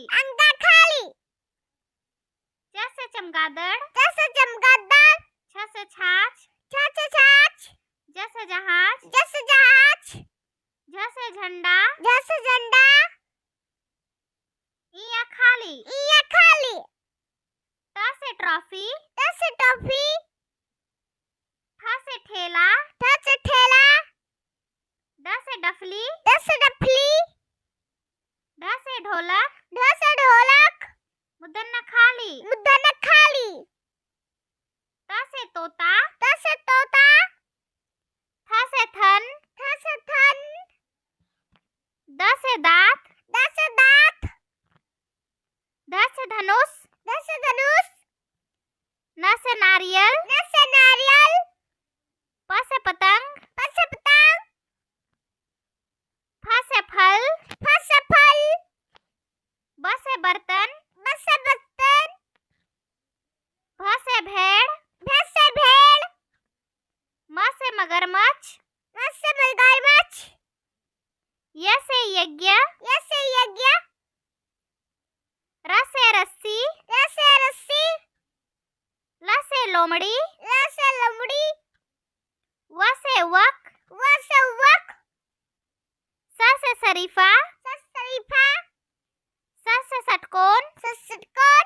अंडा खाली। च से चमगादड़, च से चमगादड़। छ से छाछ, छ से छाछ। ज से जहाज, ज से जहाज। झ से झंडा, झ से झंडा। इया खाली। इया खाली। ट से ट्रॉफी, ट से टॉफी। ठ से ठेला, ठ से ठेला। ड से डफली, ड से डफली। ढ से ढोलक, ढ से ढोलक। मुदन्ना खाली। मुदन्ना खाली। त से तोता, त से तोता। थ से थन, थ से थन। द से दांत, द से दांत। ध से धनुष, ध से धनुष। न से नारियल, न से नारियल। प से पतंग, प से पतंग। फ से फल, फ से फल। ब से बर्तन, ब से बर्तन। भ से भेड़, भ से भेड़। म से मगरमच्छ, म से मगरमच्छ। य से यज्ञ, य से यज्ञ। र से रस्सी, र से रस्सी। ल से लोमड़ी, ल से लोमड़ी। व से वक, व से वक। स से शरीफा, स से शरीफा। स से षटकोण, स से षटकोण।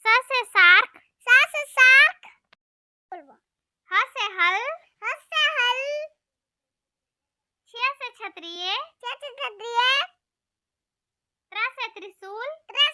स से सार्क, स से सार्क। ह से हल, ह से हल। छ से क्षत्रिय, छ से क्षत्रिय। त्र से त्रिशूल, त्र